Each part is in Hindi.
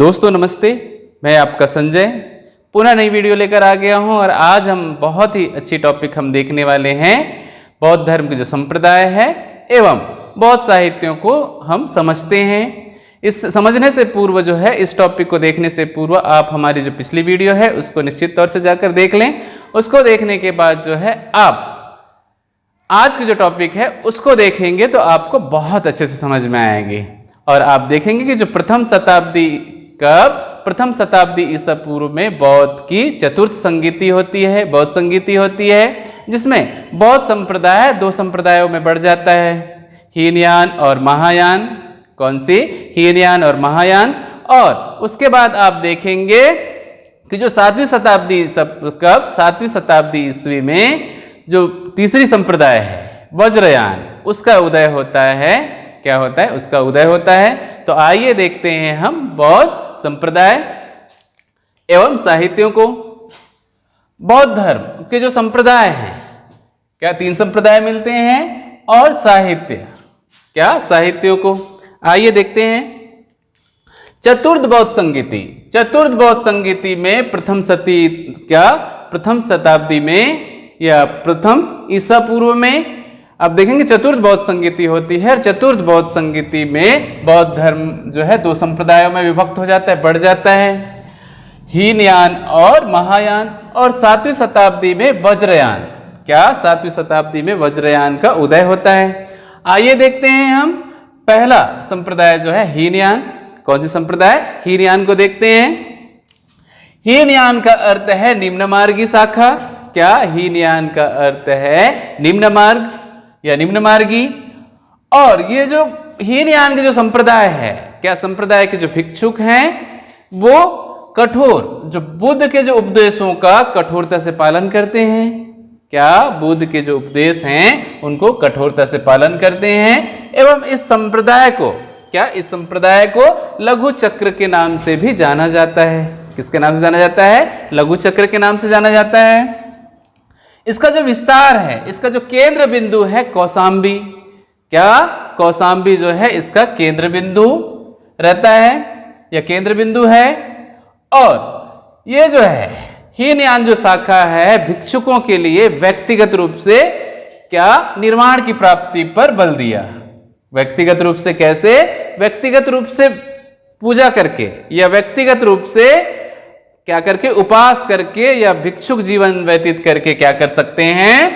दोस्तों नमस्ते, मैं आपका संजय पुनः नई वीडियो लेकर आ गया हूं और आज हम बहुत ही अच्छी टॉपिक हम देखने वाले हैं। बौद्ध धर्म के जो संप्रदाय है एवं बौद्ध साहित्यों को हम समझते हैं। इस समझने से पूर्व जो है, इस टॉपिक को देखने से पूर्व आप हमारी जो पिछली वीडियो है उसको निश्चित तौर से जाकर देख लें। उसको देखने के बाद जो है आप आज की जो टॉपिक है उसको देखेंगे तो आपको बहुत अच्छे से समझ में आएगी और आप देखेंगे कि जो प्रथम शताब्दी ईसा पूर्व में बौद्ध की चतुर्थ संगीति होती है, बौद्ध संगीति होती है, जिसमें बौद्ध संप्रदाय दो संप्रदायों में बढ़ जाता है, हीनयान और महायान। कौन सी? हीनयान और महायान। और उसके बाद आप देखेंगे कि जो 7वीं शताब्दी ईस्वी में जो तीसरी संप्रदाय है वज्रयान, उसका उदय होता है। क्या होता है? उसका उदय होता है। तो आइए देखते हैं हम बौद्ध संप्रदाय एवं साहित्यों को। बौद्ध धर्म के जो संप्रदाय हैं, क्या 3 संप्रदाय मिलते हैं और साहित्य, क्या साहित्यों को आइए देखते हैं। चतुर्थ बौद्ध संगीति में प्रथम शताब्दी में या प्रथम ईसा पूर्व में आप देखेंगे चतुर्थ बौद्ध संगीति होती है। चतुर्थ बौद्ध संगीति में बौद्ध धर्म जो है 2 संप्रदायों में विभक्त हो जाता है, बढ़ जाता है, हीनयान और महायान। और 7वीं शताब्दी में वज्रयान, क्या 7वीं शताब्दी में वज्रयान का उदय होता है। आइए देखते हैं हम पहला संप्रदाय जो है हीनयान। कौन सी संप्रदाय? हीनयान को देखते हैं। हीनयान का अर्थ है निम्न मार्गी शाखा। क्या? हीनयान का अर्थ है निम्न मार्ग या निम्न मार्गी। और ये जो हीनयान के जो संप्रदाय है, क्या संप्रदाय के जो भिक्षुक हैं वो कठोर, जो बुद्ध के जो उपदेशों का कठोरता से पालन करते हैं। क्या? बुद्ध के जो उपदेश हैं उनको कठोरता से पालन करते हैं। एवं इस संप्रदाय को, क्या इस संप्रदाय को लघु चक्र के नाम से भी जाना जाता है। किसके नाम से जाना जाता है? लघु चक्र के नाम से जाना जाता है। इसका जो विस्तार है, इसका जो केंद्र बिंदु है कौशाम्बी। क्या? कौशाम्बी जो है इसका केंद्र बिंदु रहता है या केंद्र बिंदु है। और ये जो है हीनयान जो शाखा है भिक्षुकों के लिए व्यक्तिगत रूप से क्या निर्वाण की प्राप्ति पर बल दिया। व्यक्तिगत रूप से कैसे? व्यक्तिगत रूप से पूजा करके या व्यक्तिगत रूप से क्या करके, उपास करके या भिक्षुक जीवन व्यतीत करके क्या कर सकते हैं?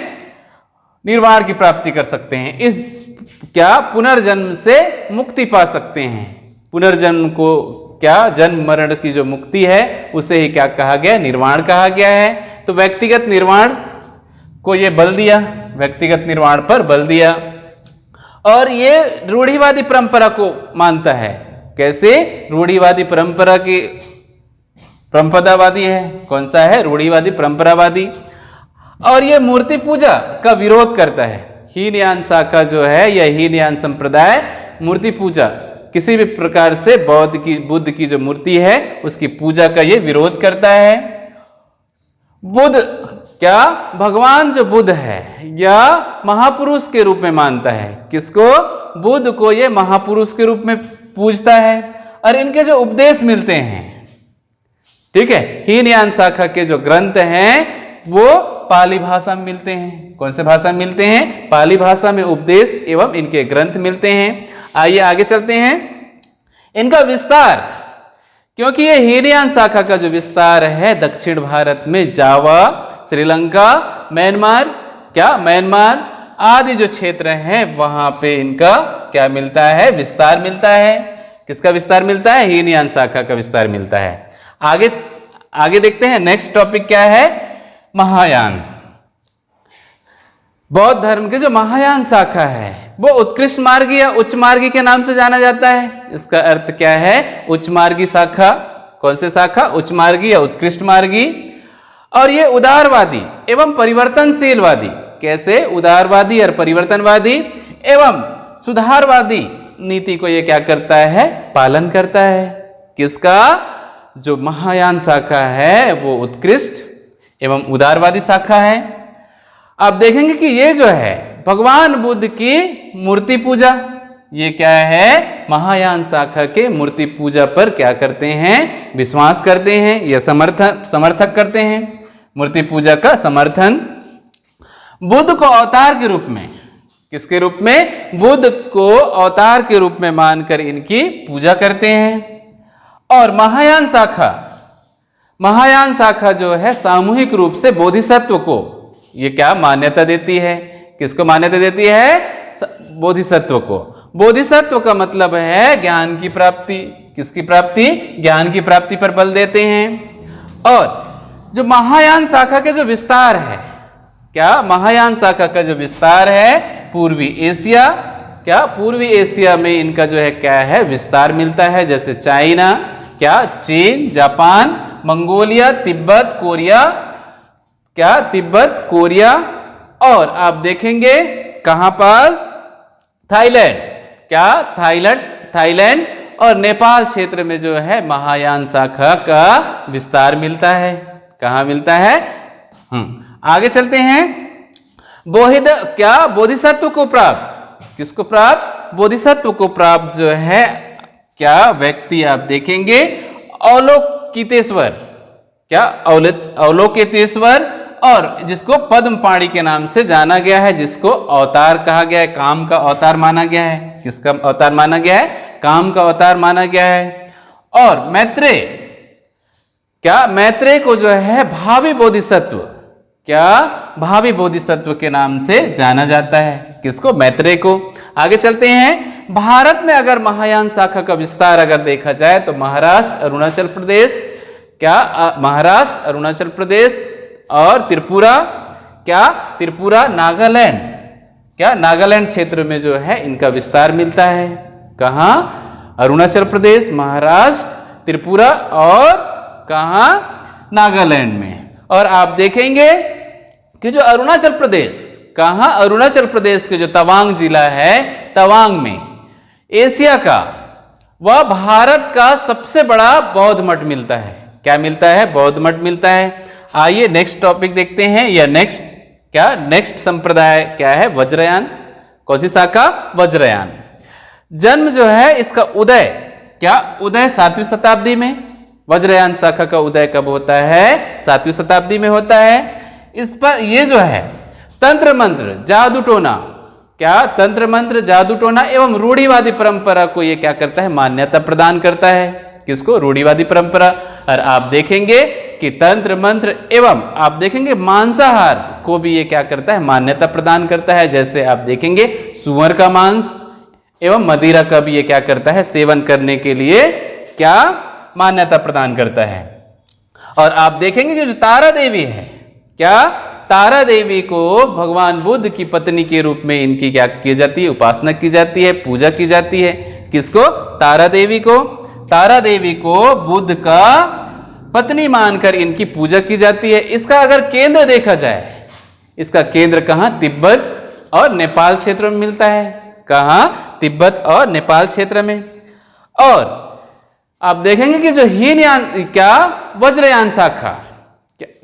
निर्वाण की प्राप्ति कर सकते हैं। इस क्या पुनर्जन्म से मुक्ति पा सकते हैं। पुनर्जन्म को क्या, जन्म मरण की जो मुक्ति है उसे ही क्या कहा गया? निर्वाण कहा गया है। तो व्यक्तिगत निर्वाण को ये बल दिया, व्यक्तिगत निर्वाण पर बल दिया। और ये रूढ़िवादी परंपरा को मानता है। कैसे? रूढ़िवादी परंपरा की परंपरावादी है। कौन सा है? रूढ़िवादी परंपरावादी। और यह मूर्ति पूजा का विरोध करता है। हीनयान शाखा जो है या हीनयान संप्रदाय मूर्ति पूजा, किसी भी प्रकार से बुद्ध की जो मूर्ति है उसकी पूजा का ये विरोध करता है। बुद्ध क्या, भगवान जो बुद्ध है या महापुरुष के रूप में मानता है। किसको? बुद्ध को ये महापुरुष के रूप में पूजता है। और इनके जो उपदेश मिलते हैं, ठीक है, हीनयान शाखा के जो ग्रंथ हैं वो पाली भाषा में मिलते हैं। कौन से भाषा में मिलते हैं? पाली भाषा में उपदेश एवं इनके ग्रंथ मिलते हैं। आइए आगे चलते हैं। इनका विस्तार, क्योंकि ये हीनयान शाखा का जो विस्तार है दक्षिण भारत में जावा, श्रीलंका, म्यांमार, क्या म्यांमार आदि जो क्षेत्र हैं वहां पे इनका क्या मिलता है? विस्तार मिलता है। किसका विस्तार मिलता है? हीनयान शाखा का विस्तार मिलता है। आगे देखते हैं। नेक्स्ट टॉपिक क्या है? महायान। बौद्ध धर्म के जो महायान शाखा है वो उत्कृष्ट मार्गी या उच्च मार्गी के नाम से जाना जाता है। इसका अर्थ क्या है? उच्च मार्गी शाखा। कौन से शाखा? उच्च मार्गी या उत्कृष्ट मार्गी। और ये उदारवादी एवं परिवर्तनशीलवादी, कैसे? उदारवादी और परिवर्तनवादी एवं सुधारवादी नीति को ये क्या करता है? पालन करता है। किसका? जो महायान शाखा है वो उत्कृष्ट एवं उदारवादी शाखा है। आप देखेंगे कि ये जो है भगवान बुद्ध की मूर्ति पूजा ये क्या है, महायान शाखा के मूर्ति पूजा पर क्या करते हैं, विश्वास करते हैं या समर्थक करते हैं, मूर्ति पूजा का समर्थन। बुद्ध को अवतार के रूप में, किसके रूप में, बुद्ध को अवतार के रूप में मानकर इनकी पूजा करते हैं। और महायान शाखा जो है सामूहिक रूप से बोधिसत्व को ये क्या मान्यता देती है, किसको मान्यता देती है, बोधिसत्व को। बोधिसत्व का मतलब है ज्ञान की प्राप्ति, किसकी प्राप्ति, ज्ञान की प्राप्ति पर बल देते हैं। और जो महायान शाखा के जो विस्तार है, क्या महायान शाखा का जो विस्तार है पूर्वी एशिया, क्या पूर्वी एशिया में इनका जो है क्या है विस्तार मिलता है, जैसे चाइना, क्या चीन, जापान, मंगोलिया, तिब्बत, कोरिया, क्या तिब्बत, कोरिया, और आप देखेंगे कहां पास, थाईलैंड, क्या थाईलैंड और नेपाल क्षेत्र में जो है महायान शाखा का विस्तार मिलता है। कहां मिलता है, आगे चलते हैं। बोधिसत्व को प्राप्त, किसको प्राप्त, बोधिसत्व को प्राप्त जो है क्या व्यक्ति आप देखेंगे, अवलोकितेश्वर, क्या अवलोकितेश्वर, और जिसको पद्मपाणि के नाम से जाना गया है, जिसको अवतार कहा गया है, काम का अवतार माना गया है। किसका अवतार माना गया है, काम का अवतार माना गया है। और मैत्रेय, क्या मैत्रेय को जो है भावी बोधिसत्व, क्या भावी बोधिसत्व के नाम से जाना जाता है, किसको, मैत्रेय को। आगे चलते हैं। भारत में अगर महायान शाखा का विस्तार अगर देखा जाए तो महाराष्ट्र, अरुणाचल प्रदेश, क्या महाराष्ट्र, अरुणाचल प्रदेश और त्रिपुरा, क्या त्रिपुरा, नागालैंड, क्या नागालैंड क्षेत्र में जो है इनका विस्तार मिलता है। कहां, अरुणाचल प्रदेश, महाराष्ट्र, त्रिपुरा और कहां, नागालैंड में। और आप देखेंगे कि जो अरुणाचल प्रदेश, कहां, अरुणाचल प्रदेश के जो तवांग जिला है, तवांग में एशिया का वह भारत का सबसे बड़ा बौद्ध मठ मिलता है। क्या मिलता है, बौद्ध मठ मिलता है। आइए नेक्स्ट टॉपिक देखते हैं, या नेक्स्ट संप्रदाय क्या है, वज्रयान। कौन सी शाखा, वज्रयान। जन्म जो है इसका उदय, क्या उदय 7वीं शताब्दी में, वज्रयान शाखा का उदय कब होता है, 7वीं शताब्दी में होता है। इस पर ये जो है तंत्र मंत्र, जादू टोना, क्या तंत्र मंत्र, जादू टोना एवं रूढ़िवादी परंपरा को ये क्या करता है, मान्यता प्रदान करता है। किसको, रूढ़िवादी परंपरा। और आप देखेंगे कि तंत्र मंत्र एवं आप देखेंगे मांसाहार को भी ये क्या करता है, मान्यता प्रदान करता है। जैसे आप देखेंगे सुअर का मांस एवं मदिरा का भी ये क्या करता है, सेवन करने के लिए क्या मान्यता प्रदान करता है। और आप देखेंगे कि जो तारा देवी है, क्या तारा देवी को भगवान बुद्ध की पत्नी के रूप में इनकी क्या की जाती है, उपासना की जाती है, पूजा की जाती है। किसको, तारा देवी को। तारा देवी को बुद्ध का पत्नी मानकर इनकी पूजा की जाती है। इसका अगर केंद्र देखा जाए, इसका केंद्र कहां, तिब्बत और नेपाल क्षेत्र में मिलता है। कहां, तिब्बत और नेपाल क्षेत्र में। और आप देखेंगे कि जो हीनयान, क्या वज्रयान शाखा,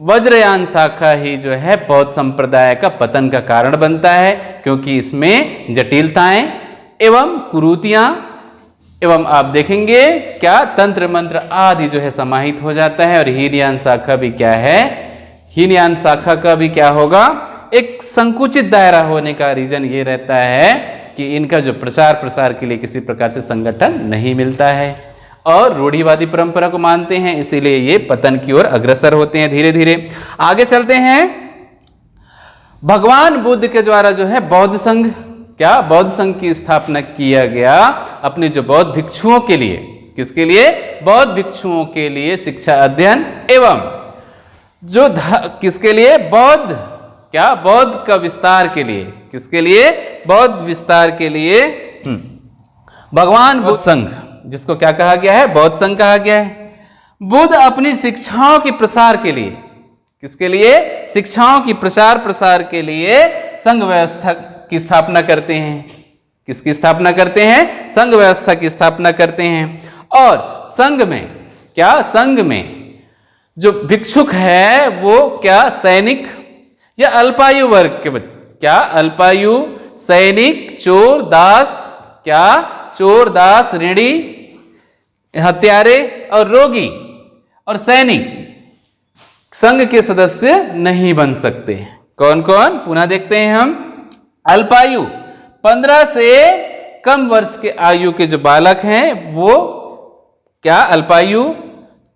वज्रयान शाखा ही जो है बौद्ध संप्रदाय का पतन का कारण बनता है, क्योंकि इसमें जटिलताएं एवं कुरीतियां एवं आप देखेंगे क्या तंत्र मंत्र आदि जो है समाहित हो जाता है। और हीनयान शाखा भी क्या है, हीनयान शाखा का भी क्या होगा, एक संकुचित दायरा होने का रीजन ये रहता है कि इनका जो प्रचार प्रसार के लिए किसी प्रकार से संगठन नहीं मिलता है और रूढ़िवादी परंपरा को मानते हैं, इसीलिए ये पतन की ओर अग्रसर होते हैं धीरे धीरे। आगे चलते हैं। भगवान बुद्ध के द्वारा जो है बौद्ध संघ, क्या बौद्ध संघ की स्थापना किया गया अपने जो बौद्ध भिक्षुओं के लिए। किसके लिए, बौद्ध भिक्षुओं के लिए शिक्षा अध्ययन एवं जो किसके लिए, बौद्ध, क्या बौद्ध का विस्तार के लिए। किसके लिए, बौद्ध विस्तार के लिए भगवान बुद्ध संघ, जिसको क्या कहा गया है, बौद्ध संघ कहा गया है। बुद्ध अपनी शिक्षाओं के प्रसार के लिए, किसके लिए, शिक्षाओं की प्रचार प्रसार के लिए संघ व्यवस्था की स्थापना करते हैं। किसकी स्थापना करते हैं, संघ व्यवस्था की स्थापना करते हैं। और संघ में क्या, संघ में जो भिक्षुक है वो क्या सैनिक या अल्पायु वर्ग के, क्या अल्पायु, सैनिक, चोर, दास क्या चोर, दास, ऋणी, हत्यारे और रोगी और सैनिक संघ के सदस्य नहीं बन सकते। कौन कौन, पुनः देखते हैं हम। अल्पायु 15 से कम वर्ष के आयु के जो बालक हैं वो क्या अल्पायु,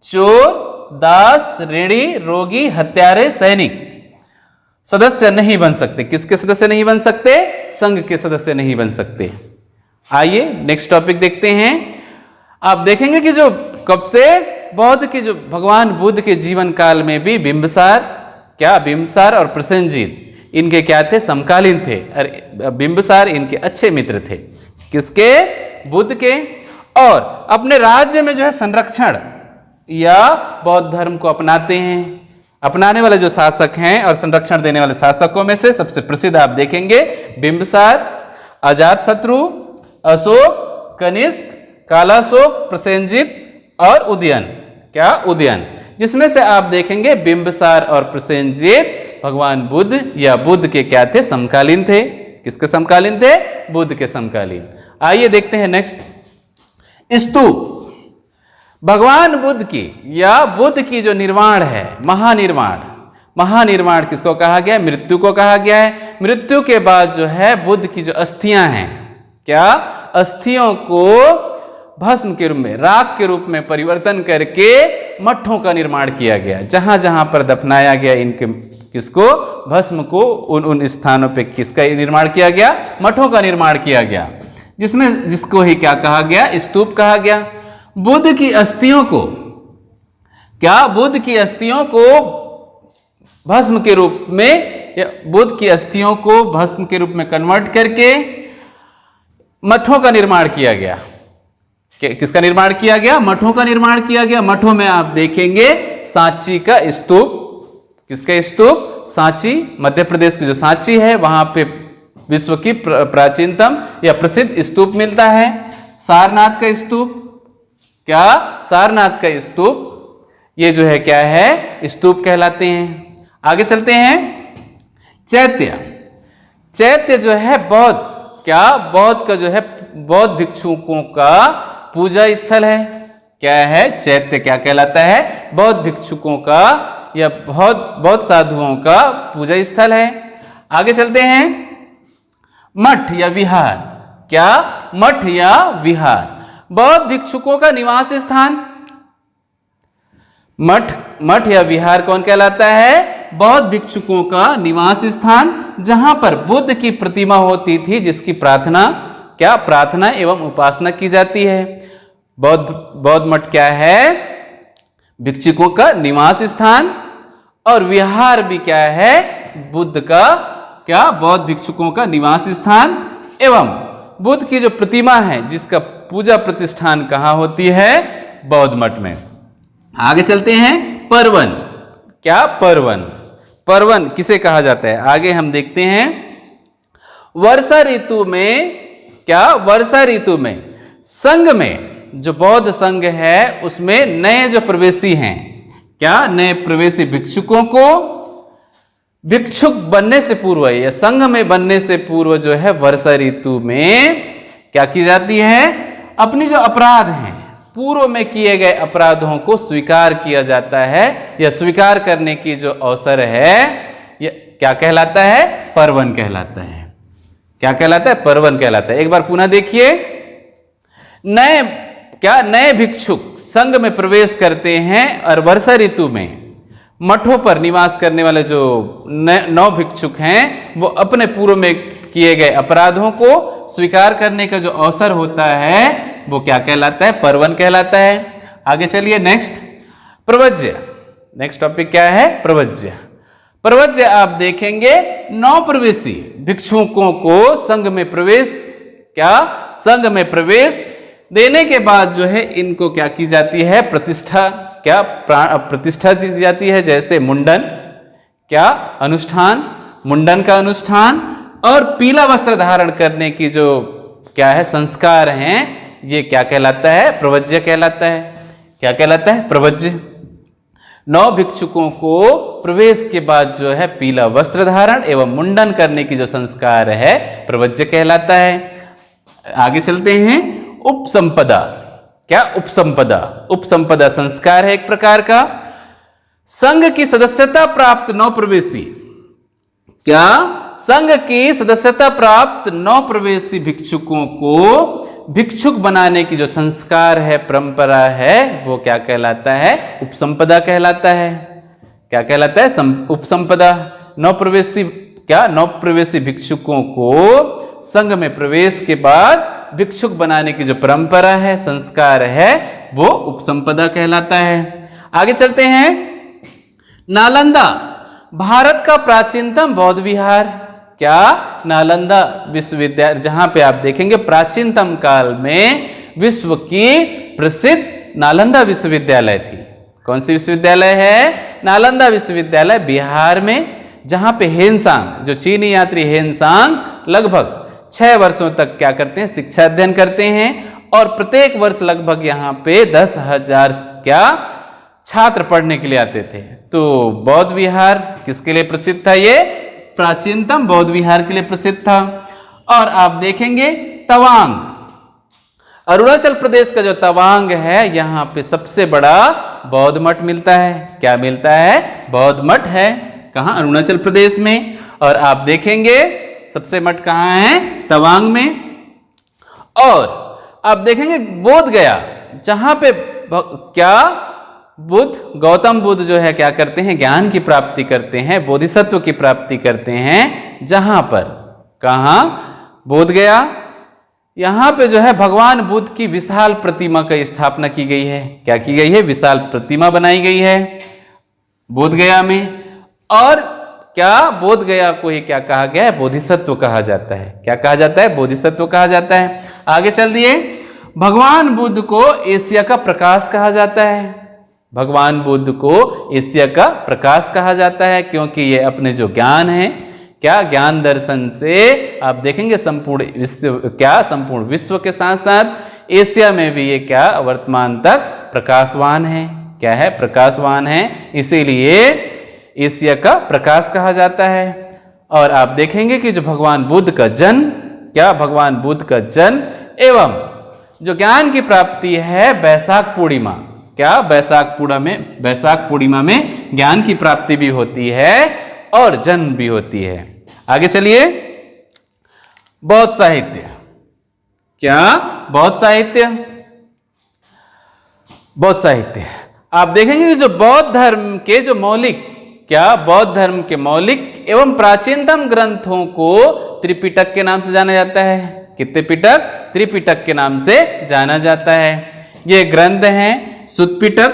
चोर, दास, ऋणी, रोगी, हत्यारे, सैनिक सदस्य नहीं बन सकते। किसके सदस्य नहीं बन सकते? संघ के सदस्य नहीं बन सकते। आइए नेक्स्ट टॉपिक देखते हैं। आप देखेंगे कि जो कब से बौद्ध के जो भगवान बुद्ध के जीवन काल में भी बिंबिसार और प्रसेनजीत इनके क्या थे? समकालीन थे। और बिंबिसार इनके अच्छे मित्र थे। किसके? बुद्ध के। और अपने राज्य में जो है संरक्षण या बौद्ध धर्म को अपनाते हैं। अपनाने वाले जो शासक हैं और संरक्षण देने वाले शासकों में से सबसे प्रसिद्ध आप देखेंगे बिंबिसार, अजातशत्रु, अशोक, कनिष्क, कालाशोक, प्रसेनजीत और उदयन। क्या? उदयन। जिसमें से आप देखेंगे बिंबिसार और प्रसेनजीत भगवान बुद्ध या बुद्ध के क्या थे? समकालीन थे। किसके समकालीन थे? बुद्ध के समकालीन। आइए देखते हैं नेक्स्ट। स्तूप भगवान बुद्ध की या बुद्ध की जो निर्माण है, महानिर्माण किसको कहा गया? मृत्यु को कहा गया है। मृत्यु के बाद जो है बुद्ध की जो अस्थियां हैं, क्या? अस्थियों को भस्म के रूप में, राख के रूप में परिवर्तन करके मठों का निर्माण किया गया। जहां जहां पर दफनाया गया इनके किसको? भस्म को उन स्थानों पे किसका निर्माण किया गया? मठों का निर्माण किया गया। जिसको ही क्या कहा गया? स्तूप कहा गया। बुद्ध की अस्थियों को बुद्ध की अस्थियों को भस्म के रूप में, बुद्ध की अस्थियों को भस्म के रूप में कन्वर्ट करके मठों का निर्माण किया गया। किसका निर्माण किया गया? मठों का निर्माण किया गया। मठों में आप देखेंगे सांची का स्तूप। किसका स्तूप? सांची, मध्य प्रदेश की जो सांची है वहां पे विश्व की प्राचीनतम या प्रसिद्ध स्तूप मिलता है। सारनाथ का स्तूप, क्या? सारनाथ का स्तूप, ये जो है क्या है? स्तूप कहलाते हैं। आगे चलते हैं। चैत्य जो है बौद्ध, क्या? बौद्ध का जो है बौद्ध भिक्षुकों का पूजा स्थल है। क्या है? चैत्य क्या कहलाता है? बौद्ध भिक्षुकों का या बौद्ध साधुओं का पूजा स्थल है। आगे चलते हैं। मठ या विहार, क्या? मठ या विहार बौद्ध भिक्षुकों का निवास स्थान। मठ या विहार कौन कहलाता है? बौद्ध भिक्षुकों का निवास स्थान, जहां पर बुद्ध की प्रतिमा होती थी, जिसकी प्रार्थना एवं उपासना की जाती है। बौद्ध मठ क्या है? भिक्षुकों का निवास स्थान। और विहार भी क्या है? बुद्ध का बौद्ध भिक्षुकों का निवास स्थान एवं बुद्ध की जो प्रतिमा है जिसका पूजा प्रतिष्ठान कहाँ होती है? बौद्ध मठ में। आगे चलते हैं। पर्वन, क्या? पर्वन किसे कहा जाता है? आगे हम देखते हैं। वर्षा ऋतु में संघ में, जो बौद्ध संघ है उसमें नए जो प्रवेशी हैं, क्या? नए प्रवेशी भिक्षुकों को भिक्षुक बनने से पूर्व या संघ में बनने से पूर्व जो है वर्षा ऋतु में क्या की जाती है? अपनी जो अपराध हैं, पूर्व में किए गए अपराधों को स्वीकार किया जाता है या स्वीकार करने की जो अवसर है, यह क्या कहलाता है? पर्वन कहलाता है। क्या कहलाता है? पर्वन कहलाता है। एक बार पुनः देखिए। नए भिक्षुक संघ में प्रवेश करते हैं और वर्षा ऋतु में मठों पर निवास करने वाले जो 9 भिक्षुक हैं वो अपने पूर्व में किए गए अपराधों को स्वीकार करने का जो अवसर होता है वो क्या कहलाता है? पर्वन कहलाता है। आगे चलिए नेक्स्ट। प्रवज्य। नेक्स्ट टॉपिक क्या है? प्रवज्य आप देखेंगे 9 प्रवेशी भिक्षुकों को संघ में प्रवेश देने के बाद जो है इनको क्या की जाती है? प्रतिष्ठा दी जाती है। जैसे मुंडन, मुंडन का अनुष्ठान और पीला वस्त्र धारण करने की जो क्या है? संस्कार हैं, ये क्या कहलाता है? प्रवज्य कहलाता है। क्या कहलाता है? प्रवज्य। 9 भिक्षुकों को प्रवेश के बाद जो है पीला वस्त्र धारण एवं मुंडन करने की जो संस्कार है प्रवज्य कहलाता है। आगे चलते हैं। उपसंपदा, क्या उपसंपदा? उपसंपदा संस्कार है एक प्रकार का। संघ की सदस्यता प्राप्त नौ प्रवेशी, क्या संघ की सदस्यता प्राप्त नौ प्रवेशी भिक्षुकों को भिक्षुक बनाने की जो संस्कार है, परंपरा है, वो क्या कहलाता है? उपसंपदा कहलाता है। क्या कहलाता है? उपसंपदा। नौ प्रवेशी, क्या नौ प्रवेशी भिक्षुकों को संघ में प्रवेश के बाद भिक्षुक बनाने की जो परंपरा है, संस्कार है, वो उपसंपदा कहलाता है। आगे चलते हैं। नालंदा, भारत का प्राचीनतम बौद्ध विहार, क्या? नालंदा विश्वविद्यालय, जहां पे आप देखेंगे प्राचीनतम काल में विश्व की प्रसिद्ध नालंदा विश्वविद्यालय थी। कौन सी विश्वविद्यालय है? नालंदा विश्वविद्यालय, बिहार में, जहां पे हेनसांग, जो चीनी यात्री हेनसांग लगभग 6 वर्षों तक क्या करते हैं? शिक्षा अध्ययन करते हैं। और प्रत्येक वर्ष लगभग यहाँ पे 10,000 क्या छात्र पढ़ने के लिए आते थे। तो बौद्ध विहार किसके लिए प्रसिद्ध था? ये प्राचीनतम बौद्ध विहार के लिए प्रसिद्ध था। और आप देखेंगे तवांग, अरुणाचल प्रदेश का जो तवांग है, यहाँ पे सबसे बड़ा बौद्ध मठ मिलता है। क्या मिलता है? बौद्ध मठ है। कहाँ? अरुणाचल प्रदेश में। और आप देखेंगे सबसे मठ कहाँ है? तवांग में। और आप देखेंगे बोध गया, जहां पे क्या बुद्ध, गौतम बुद्ध जो है क्या करते हैं? ज्ञान की प्राप्ति करते हैं, बोधिसत्व की प्राप्ति करते हैं। जहां पर, कहाँ? बोध गया। यहां पे जो है भगवान बुद्ध की विशाल प्रतिमा की स्थापना की गई है। क्या की गई है? विशाल प्रतिमा बनाई गई है बोध गया में। और क्या बोध गया को ही क्या कहा गया है? बोधिसत्व कहा जाता है। क्या कहा जाता है? बोधिसत्व कहा जाता है। आगे चल दिए। भगवान बुद्ध को एशिया का प्रकाश कहा जाता है। भगवान बुद्ध को एशिया का प्रकाश कहा जाता है, क्योंकि ये अपने जो ज्ञान है, क्या ज्ञान दर्शन से आप देखेंगे संपूर्ण विश्व, क्या संपूर्ण विश्व के साथ साथ एशिया में भी ये क्या वर्तमान तक प्रकाशवान है। क्या है? प्रकाशवान है। इसीलिए एशिया का प्रकाश कहा जाता है। और आप देखेंगे कि जो भगवान बुद्ध का जन्म, क्या भगवान बुद्ध का जन्म एवं जो ज्ञान की प्राप्ति है बैसाख पूर्णिमा, क्या बैसाख पूर्णिमा में ज्ञान की प्राप्ति भी होती है और जन्म भी होती है। आगे चलिए। बौद्ध साहित्य, क्या? बौद्ध साहित्य, बौद्ध साहित्य। आप देखेंगे कि जो बौद्ध धर्म के जो मौलिक, क्या बौद्ध धर्म के मौलिक एवं प्राचीनतम ग्रंथों को त्रिपिटक के नाम से जाना जाता है। कितने पिटक? त्रिपिटक के नाम से जाना जाता है। ये ग्रंथ हैं सुत्त पिटक,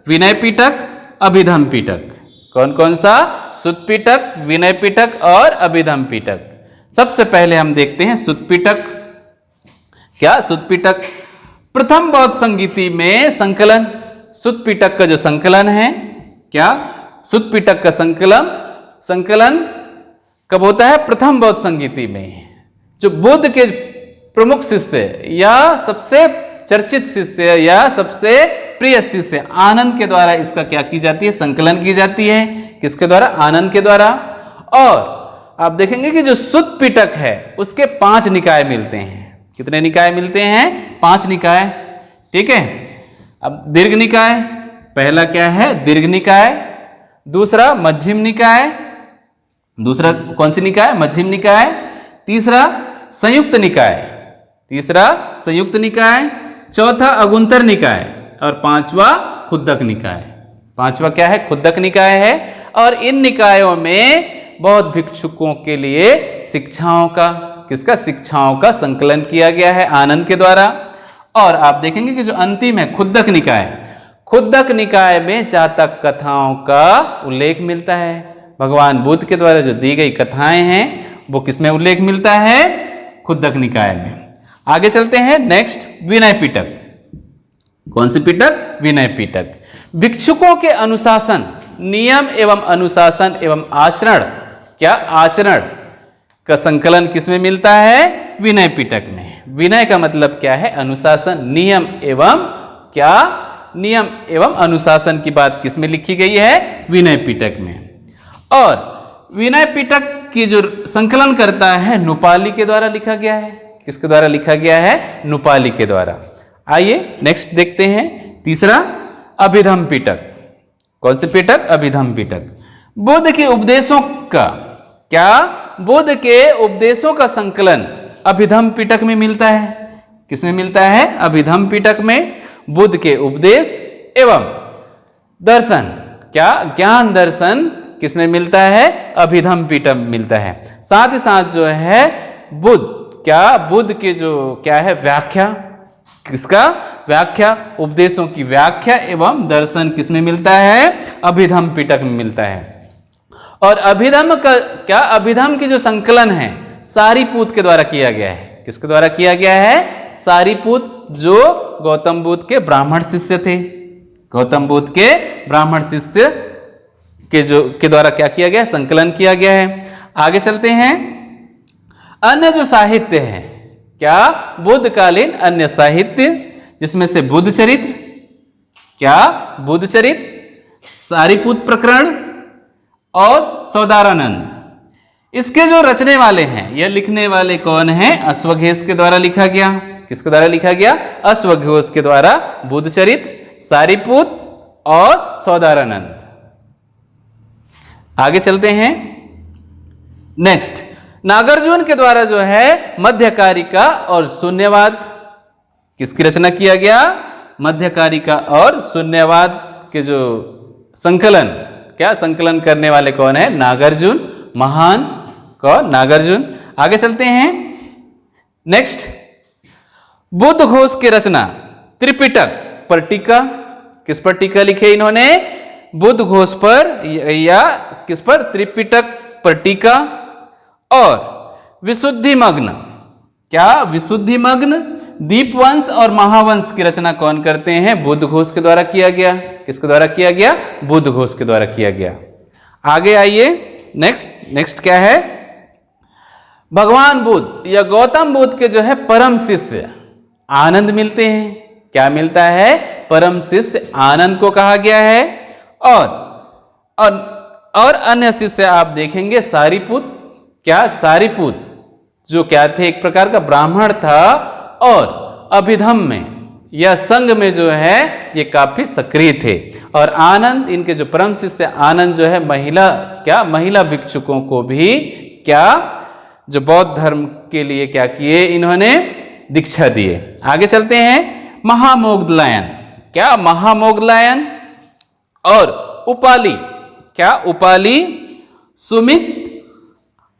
विनय पिटक, अभिधम पिटक। कौन कौन सा? सुत्त पिटक, विनय पिटक और अभिधम पिटक। सबसे पहले हम देखते हैं सुत्त पिटक। क्या? सुत्त पिटक प्रथम बौद्ध संगीति में संकलन। सुत्त पिटक का जो संकलन है, क्या? सुत्त पिटक का संकलन कब होता है? प्रथम बौद्ध संगीति में। जो बुद्ध के प्रमुख शिष्य या सबसे चर्चित शिष्य या सबसे प्रिय शिष्य आनंद के द्वारा इसका क्या की जाती है? संकलन की जाती है। किसके द्वारा? आनंद के द्वारा। और आप देखेंगे कि जो सुत्त पिटक है उसके 5 निकाय मिलते हैं। कितने निकाय मिलते हैं? 5 निकाय। ठीक है। अब दीर्घ निकाय, पहला क्या है? दीर्घ निकाय। दूसरा मध्यम निकाय। दूसरा कौन सी निकाय? मध्यम निकाय। तीसरा संयुक्त निकाय। तीसरा संयुक्त निकाय। चौथा अगुंतर निकाय। और पांचवा खुद्दक निकाय। पांचवा क्या है? खुद्दक निकाय है। और इन निकायों में बौद्ध भिक्षुकों के लिए शिक्षाओं का, किसका? शिक्षाओं का संकलन किया गया है आनंद के द्वारा। और आप देखेंगे कि जो अंतिम है खुद्दक निकाय, खुद्दक निकाय में जातक कथाओं का उल्लेख मिलता है। भगवान बुद्ध के द्वारा जो दी गई कथाएं हैं वो किसमें उल्लेख मिलता है? खुद्दक निकाय में। आगे चलते हैं। नेक्स्ट विनय पिटक। कौन सी पिटक? विनय पिटक। भिक्षुकों के अनुशासन, नियम एवं अनुशासन एवं आचरण, क्या? आचरण का संकलन किसमें मिलता है? विनय पिटक में। विनय का मतलब क्या है? अनुशासन। नियम एवं क्या? नियम एवं अनुशासन की बात किसमें लिखी गई है? विनय पिटक में। और विनय पिटक की जो संकलन करता है नुपाली के द्वारा लिखा गया है। किसके द्वारा लिखा गया है? नुपाली के द्वारा। आइए नेक्स्ट देखते हैं। तीसरा, अभिधम पिटक। कौन से पिटक? अभिधम पिटक। बुद्ध के उपदेशों का क्या? बुद्ध के उपदेशों का संकलन अभिधम पिटक में मिलता है। किसमें मिलता है? अभिधम पिटक में बुद्ध के उपदेश एवं दर्शन, क्या? ज्ञान दर्शन किसमें मिलता है? अभिधम पिटक मिलता है। साथ ही साथ जो है बुद्ध, क्या? बुद्ध के जो क्या है? व्याख्या, किसका? व्याख्या, उपदेशों की व्याख्या एवं दर्शन किसमें मिलता है? अभिधम पिटक में मिलता है। और अभिधम का क्या? अभिधम की जो संकलन है सारीपुत के द्वारा किया गया है। किसके द्वारा किया गया है? सारीपुत, जो गौतम बुद्ध के ब्राह्मण शिष्य थे। गौतम बुद्ध के ब्राह्मण शिष्य के द्वारा क्या किया गया? संकलन किया गया है। आगे चलते हैं। अन्य जो साहित्य है, क्या? बुद्धकालीन अन्य साहित्य, जिसमें से बुद्ध चरित्र, क्या? बुद्ध चरित्र, सारीपुत प्रकरण और सौदारानंद। इसके जो रचने वाले हैं, यह लिखने वाले कौन हैं? अश्वघोष के द्वारा लिखा गया। किसके द्वारा लिखा गया? अश्वघोष के द्वारा बुद्ध चरित्र, सारीपुत और सौदारानंद। आगे चलते हैं। नेक्स्ट, नागार्जुन के द्वारा जो है मध्यकारिका और शून्यवाद, किसकी रचना किया गया? मध्यकारिका और शून्यवाद के जो संकलन, क्या? संकलन करने वाले कौन है? नागार्जुन, महान को नागार्जुन। आगे चलते हैं। नेक्स्ट, बुद्ध घोष की रचना त्रिपिटक पर टीका। किस पर टीका लिखे इन्होंने? बुद्ध घोष पर या किस पर? त्रिपिटक पर टीका। और विशुद्धिमग्न, क्या? विशुद्धिमग्न, दीपवंश और महावंश की रचना कौन करते हैं? बुद्ध घोष के द्वारा किया गया। किसके द्वारा किया गया? बुद्ध घोष के द्वारा किया गया। आगे आइए। नेक्स्ट क्या है? भगवान बुद्ध या गौतम बुद्ध के जो है परम शिष्य आनंद मिलते हैं। क्या मिलता है? परम शिष्य आनंद को कहा गया है। और अन्य शिष्य आप देखेंगे सारीपुत, क्या? सारीपुत जो क्या थे? एक प्रकार का ब्राह्मण था और अभिधम में या संघ में जो है ये काफी सक्रिय थे। और आनंद, इनके जो परम शिष्य आनंद जो है महिला, क्या? महिला भिक्षुकों को भी क्या? जो बौद्ध धर्म के लिए क्या किए? इन्होंने दीक्षा दिए। आगे चलते हैं। महामोगलायन, क्या? महामोगलायन और उपाली, क्या? उपाली, सुमित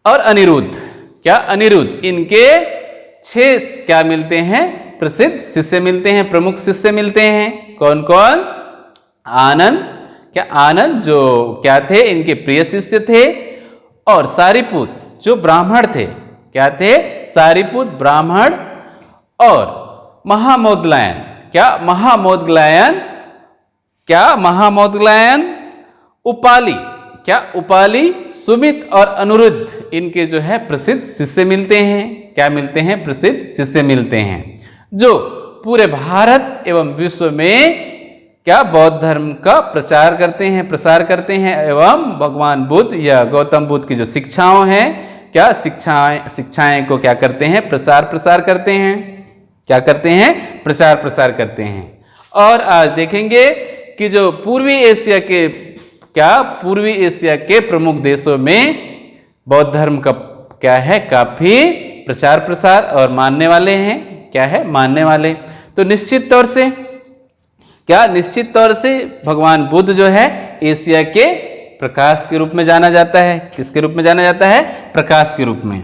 और अनिरुद्ध, क्या? अनिरुद्ध, इनके 6 क्या मिलते हैं? प्रसिद्ध शिष्य मिलते हैं, प्रमुख शिष्य मिलते हैं। कौन कौन? आनंद, क्या? आनंद जो क्या थे? इनके प्रिय शिष्य थे। और सारीपुत जो ब्राह्मण थे, क्या थे? सारीपुत ब्राह्मण। और महामोगलायन, क्या? महामोगलायन, क्या? महामोगलायन, उपाली, क्या? उपाली, सुमित और अनिरुद्ध, इनके जो है प्रसिद्ध शिष्य मिलते हैं। क्या मिलते हैं? प्रसिद्ध शिष्य मिलते हैं, जो पूरे भारत एवं विश्व में क्या? बौद्ध धर्म का प्रचार करते हैं, प्रसार करते हैं एवं भगवान बुद्ध या गौतम बुद्ध की जो शिक्षाओं हैं, क्या? शिक्षाएं को क्या करते हैं? प्रसार करते हैं। क्या करते हैं? प्रचार प्रसार करते हैं। और आज देखेंगे कि जो पूर्वी एशिया के, क्या? पूर्वी एशिया के प्रमुख देशों में बौद्ध धर्म का क्या है? काफी प्रचार प्रसार और मानने वाले हैं। क्या है? मानने वाले। तो निश्चित तौर से क्या? निश्चित तौर से भगवान बुद्ध जो है एशिया के प्रकाश के रूप में जाना जाता है। किसके रूप में जाना जाता है? प्रकाश के रूप में।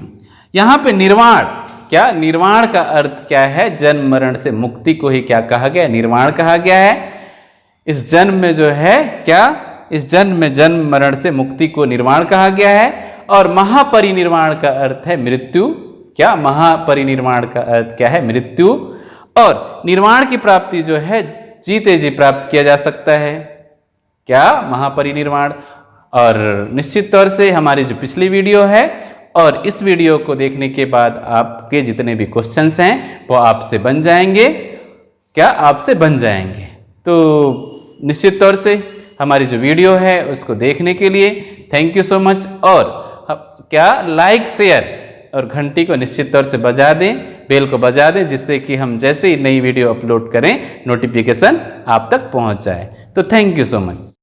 यहाँ पे निर्वाण, क्या? निर्वाण का अर्थ क्या है? जन्म मरण से मुक्ति को ही क्या कहा गया? निर्वाण कहा गया है। इस जन्म में जो है क्या? इस जन्म में जन्म मरण से मुक्ति को निर्वाण कहा गया है। और महापरिनिर्वाण का अर्थ है मृत्यु। क्या? महापरिनिर्वाण का अर्थ क्या है? मृत्यु। और निर्वाण की प्राप्ति जो है जीते जी प्राप्त किया जा सकता है। क्या? महापरिनिर्वाण। और निश्चित तौर से हमारी जो पिछली वीडियो है और इस वीडियो को देखने के बाद आपके जितने भी क्वेश्चंस हैं वो आपसे बन जाएंगे। क्या? आपसे बन जाएंगे। तो निश्चित तौर से हमारी जो वीडियो है उसको देखने के लिए थैंक यू सो मच। और क्या? लाइक, शेयर और घंटी को निश्चित तौर से बजा दें बेल को बजा दें, जिससे कि हम जैसे ही नई वीडियो अपलोड करें नोटिफिकेशन आप तक पहुंच जाए। तो थैंक यू सो मच।